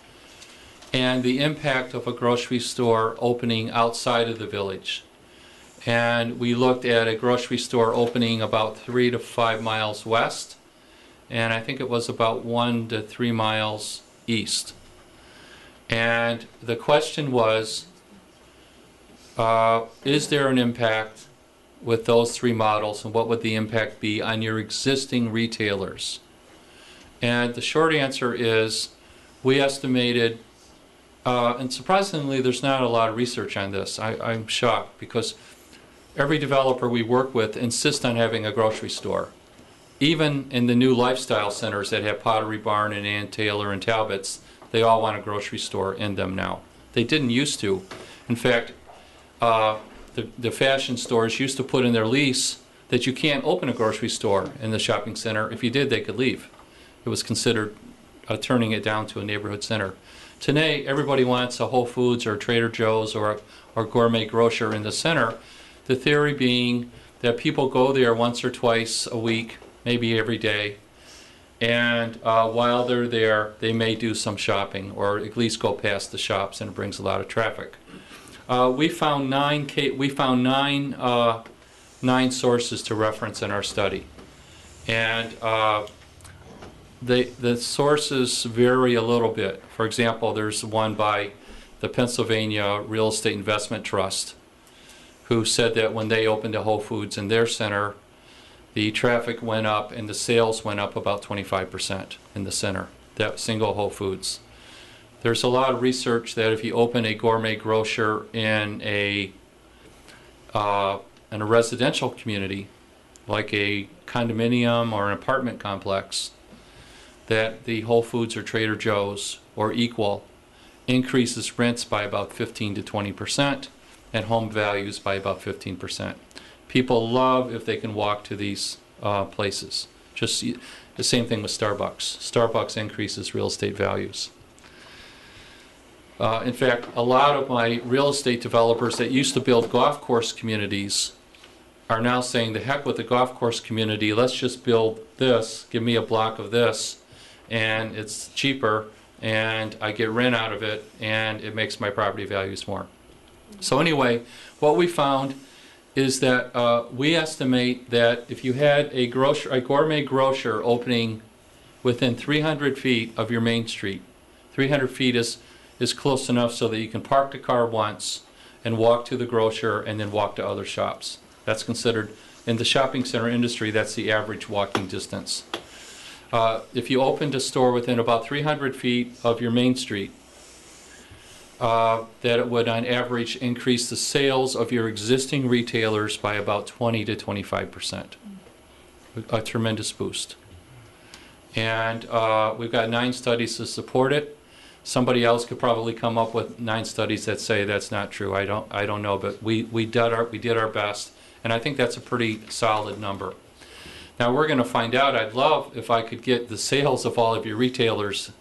and the impact of a grocery store opening outside of the village. And we looked at a grocery store opening about 3 to 5 miles west, and I think it was about 1 to 3 miles east. And the question was, is there an impact with those 3 models, and what would the impact be on your existing retailers? And the short answer is, we estimated, and surprisingly there's not a lot of research on this. I'm shocked, because every developer we work with insists on having a grocery store. Even in the new lifestyle centers that have Pottery Barn and Ann Taylor and Talbot's, they all want a grocery store in them now. They didn't used to. In fact, the fashion stores used to put in their lease that you can't open a grocery store in the shopping center. If you did, they could leave. It was considered turning it down to a neighborhood center. Today, everybody wants a Whole Foods or Trader Joe's or gourmet grocer in the center. The theory being that people go there once or twice a week, maybe every day, and while they're there, they may do some shopping or at least go past the shops, and it brings a lot of traffic. We found nine sources to reference in our study, and the sources vary a little bit. For example, there's one by the Pennsylvania Real Estate Investment Trust, who said that when they opened a Whole Foods in their center, the traffic went up and the sales went up about 25% in the center, that single Whole Foods. There's a lot of research that if you open a gourmet grocer in a residential community, like a condominium or an apartment complex, that the Whole Foods or Trader Joe's or equal increases rents by about 15 to 20% and home values by about 15%. People love if they can walk to these places. Just the same thing with Starbucks. Starbucks increases real estate values. In fact, a lot of my real estate developers that used to build golf course communities are now saying, the heck with the golf course community, let's just build this, give me a block of this, and it's cheaper, and I get rent out of it, and it makes my property values more. So anyway, what we found is that we estimate that if you had a gourmet grocer opening within 300 feet of your main street, 300 feet is close enough so that you can park the car once and walk to the grocer and then walk to other shops. That's considered, in the shopping center industry, that's the average walking distance. If you opened a store within about 300 feet of your main street, that it would on average increase the sales of your existing retailers by about 20 to 25%. A tremendous boost. And we've got 9 studies to support it. Somebody else could probably come up with 9 studies that say that's not true. I don't know, but we did our best, and I think that's a pretty solid number. Now we're going to find out. I'd love if I could get the sales of all of your retailers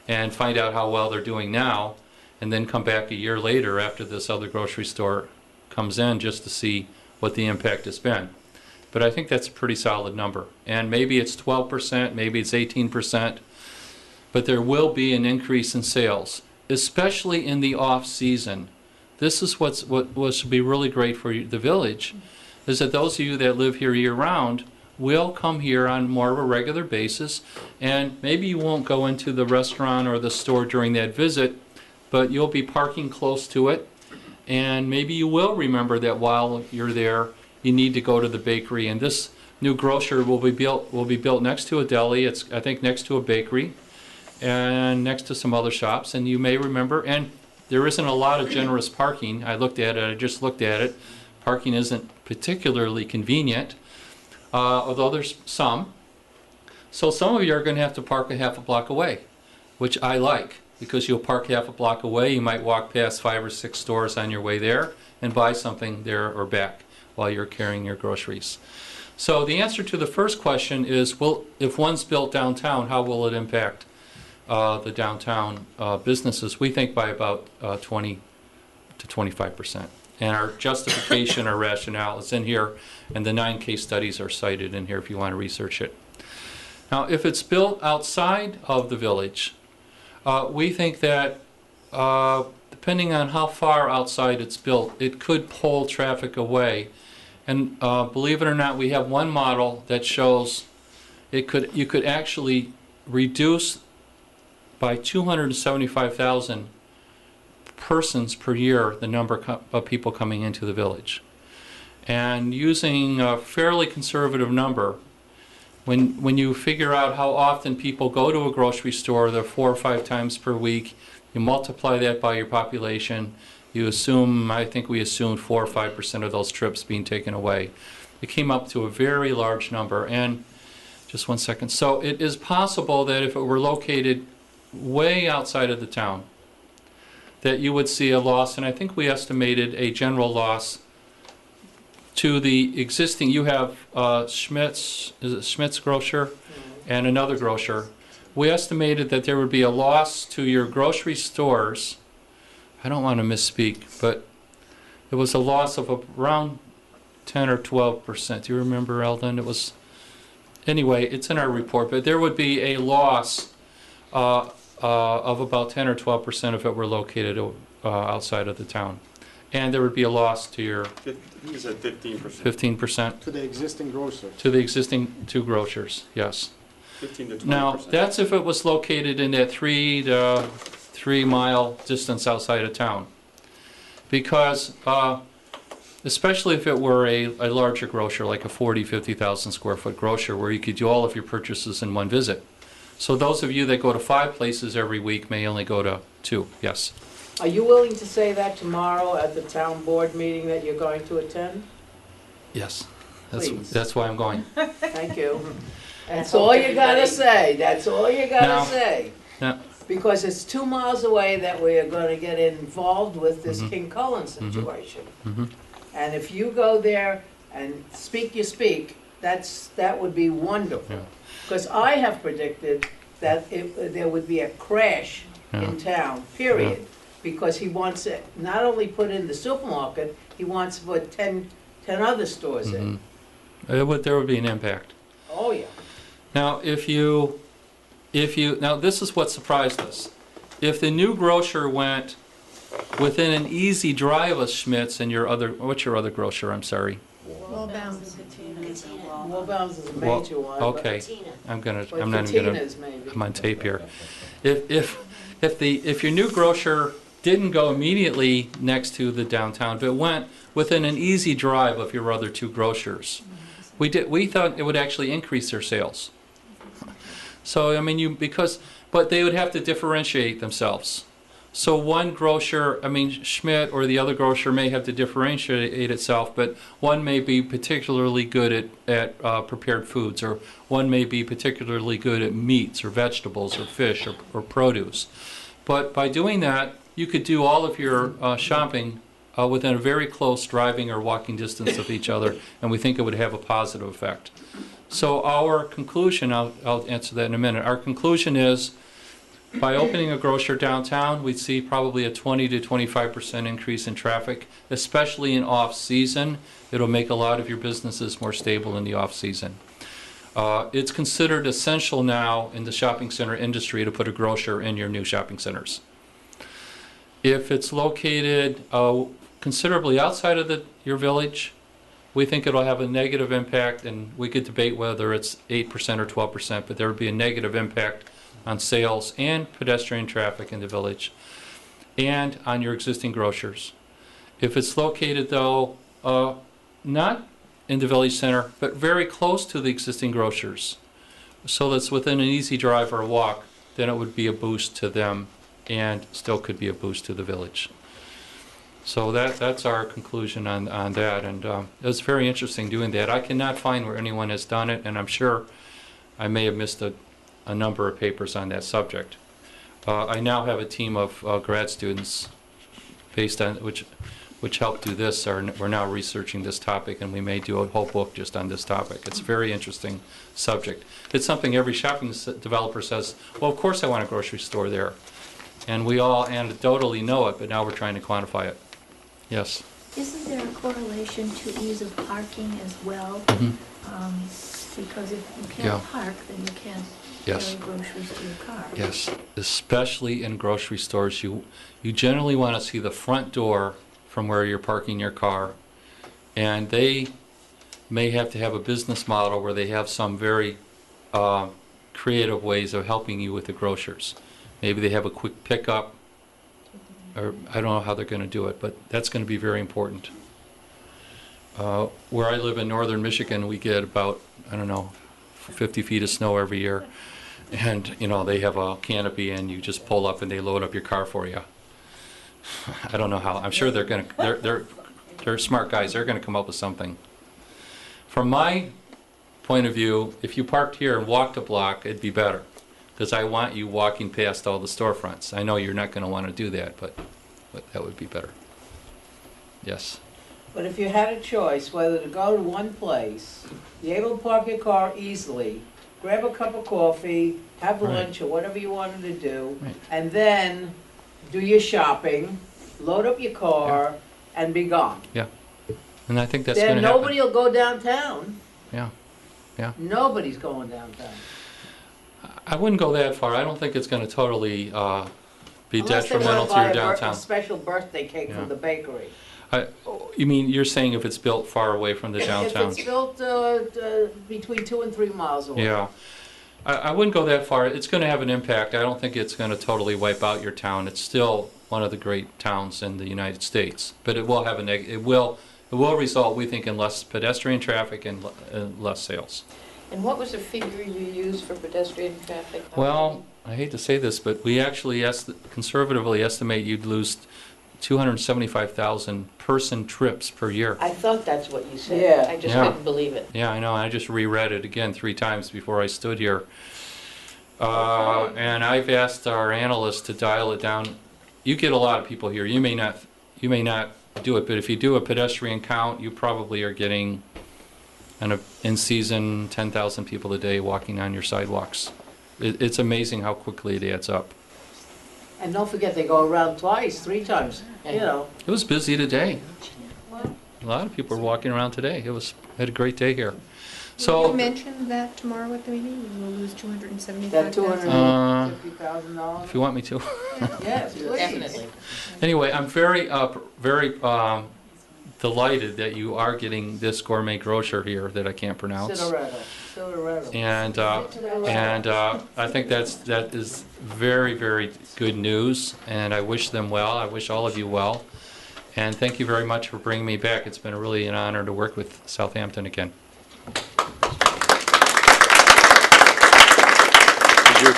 and find out how well they're doing now, and then come back a year later after this other grocery store comes in just to see what the impact has been. But I think that's a pretty solid number. And maybe it's 12%, maybe it's 18%, but there will be an increase in sales, especially in the off-season. This is what should be really great for the village, is that those of you that live here year-round will come here on more of a regular basis, and maybe you won't go into the restaurant or the store during that visit, but you'll be parking close to it, and maybe you will remember that while you're there, you need to go to the bakery, and this new grocer will be built next to a deli. It's, I think, next to a bakery and next to some other shops. And you may remember, and there isn't a lot of generous parking. I just looked at it. Parking isn't particularly convenient, although there's some. So some of you are going to have to park a half a block away, which I like, because you'll park half a block away. You might walk past 5 or 6 stores on your way there and buy something there or back while you're carrying your groceries. So the answer to the first question is, well, if one's built downtown, how will it impact the downtown businesses? We think by about 20 to 25%. And our justification or rationale is in here, and the 9 case studies are cited in here if you want to research it. Now, if it's built outside of the village, we think that depending on how far outside it's built, it could pull traffic away. And believe it or not, we have one model that shows you could actually reduce by 275,000 persons per year the number of people coming into the village. And using a fairly conservative number, when you figure out how often people go to a grocery store, they're 4 or 5 times per week, you multiply that by your population, you assume, I think we assumed 4 or 5% of those trips being taken away. It came up to a very large number. And just one second. So it is possible that if it were located way outside of the town, that you would see a loss, and I think we estimated a general loss to the existing. You have Schmidt's, is it Schmidt's grocer, and another grocer. We estimated that there would be a loss to your grocery stores. I don't want to misspeak, but it was a loss of around 10 or 12%. Do you remember, Eldon? It was, anyway, it's in our report, but there would be a loss of about 10 or 12% if it were located outside of the town. And there would be a loss to your... You said 15%. 15%? To the existing grocer. To the existing 2 grocers, yes. 15 to 20%. Now, that's if it was located in that 3 to 3 mile distance outside of town. Because, especially if it were a larger grocer, like a 40, 50,000 square foot grocer, where you could do all of your purchases in one visit. So those of you that go to 5 places every week may only go to 2, yes. Are you willing to say that tomorrow at the town board meeting that you're going to attend? Yes, Please. that's why I'm going. Thank you. That's all you gotta say, that's all you gotta Now- say. Now, Because it's 2 miles away that we are gonna get involved with this Mhm. King Cullen situation. mhm. And if you go there and speak your speak, that would be wonderful. Yeah. Because I have predicted that there would be a crash in town, period. Because he wants it, not only put in the supermarket, he wants to put 10 other stores in. Mhm. There would be an impact. Oh, yeah. Now, now this is what surprised us. If the new grocer went within an easy drive of Schmidt's and what's your other grocer? I'm sorry. Wallbounds. Wallbounds is a major one. Okay, But I'm not even gonna. Fatina's maybe. I'm on tape here. If your new grocer didn't go immediately next to the downtown, but went within an easy drive of your other 2 grocers, we thought it would actually increase their sales. So I mean, but they would have to differentiate themselves. So one grocer, I mean, Schmidt or the other grocer may have to differentiate itself, but one may be particularly good at prepared foods, or one may be particularly good at meats or vegetables or fish or produce. But by doing that, you could do all of your shopping within a very close driving or walking distance of each other, and we think it would have a positive effect. So our conclusion, I'll answer that in a minute, our conclusion is, by opening a grocer downtown, we'd see probably a 20 to 25% increase in traffic, especially in off-season. It'll make a lot of your businesses more stable in the off-season. It's considered essential now in the shopping center industry to put a grocer in your new shopping centers. If it's located considerably outside of your village, we think it'll have a negative impact, and we could debate whether it's 8% or 12%, but there would be a negative impact on sales and pedestrian traffic in the village and on your existing grocers. If it's located, though, not in the village center, but very close to the existing grocers. So that's within an easy drive or a walk, then it would be a boost to them and still could be a boost to the village. So that's our conclusion on that, and it was very interesting doing that. I cannot find where anyone has done it, and I'm sure I may have missed a number of papers on that subject. I now have a team of grad students based on which helped do this. We're now researching this topic, and we may do a whole book just on this topic. It's a very interesting subject. It's something every shopping developer says, well, of course I want a grocery store there. And we all anecdotally know it, but now we're trying to quantify it. Yes? Isn't there a correlation to ease of parking as well? Because if you can't park, then you can't carry groceries to your car. Yes, especially in grocery stores. You generally want to see the front door from where you're parking your car, and they may have to have a business model where they have some very creative ways of helping you with the grocers. Maybe they have a quick pickup, or I don't know how they're going to do it, but that's going to be very important. Where I live in northern Michigan, we get about, I don't know, 50 feet of snow every year, and you know, they have a canopy and you just pull up and they load up your car for you. I don't know how. I'm sure they're going to, they're smart guys. They're going to come up with something. From my point of view, if you parked here and walked a block, it'd be better, because I want you walking past all the storefronts. I know you're not going to want to do that, but that would be better. Yes. But if you had a choice whether to go to one place, be able to park your car easily, grab a cup of coffee, have lunch or whatever you wanted to do, and then do your shopping, load up your car, and be gone. Yeah. And I think that's going to happen. Then nobody will go downtown. Yeah. Yeah. Nobody's going downtown. I wouldn't go that far. I don't think it's going to totally be Unless detrimental to your downtown. A special birthday cake from the bakery. You mean, you're saying if it's built far away from the downtown? If it's built between 2 and 3 miles away. Yeah. I wouldn't go that far. It's going to have an impact. I don't think it's going to totally wipe out your town. It's still one of the great towns in the United States, but it will have it will result, we think, in less pedestrian traffic and less sales. And what was the figure you used for pedestrian traffic? Well, I hate to say this, but we actually conservatively estimate you'd lose 275,000 person trips per year. I thought that's what you said. Yeah. I just couldn't believe it. Yeah, I know. I just reread it again 3 times before I stood here. And I've asked our analysts to dial it down. You get a lot of people here. You may not do it, but if you do a pedestrian count, you probably are getting in season 10,000 people a day walking on your sidewalks. It's amazing how quickly it adds up. And don't forget, they go around twice, 3 times, you know. It was busy today. A lot of people were walking around today. Had a great day here. Will you mention that tomorrow at the meeting? We'll lose $275,000. That $250,000. If you want me to. Yes, please. Definitely. Anyway, I'm very delighted that you are getting this gourmet grocer here that I can't pronounce. Silverado. And I think that is very, very good news, and I wish them well. I wish all of you well, and thank you very much for bringing me back. It's been really an honor to work with Southampton again. Is your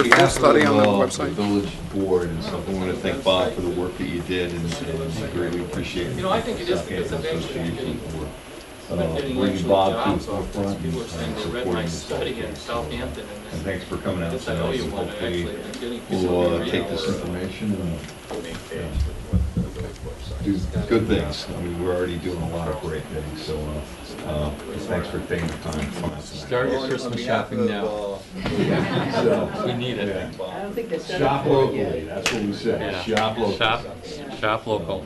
full study on the website? The village board and stuff. I want to thank Bob for the work that you did, and greatly appreciate it. I think it's Association for bringing Bob to the forefront and supporting this study in Southampton. And thanks for coming out tonight. And hopefully we'll take this information and do good things. I mean, we're already doing a lot of great things, so thanks for taking the time. Start your Christmas shopping now. We need it. I don't think they said Shop locally, that's what we say. Yeah. Shop local. Shop local.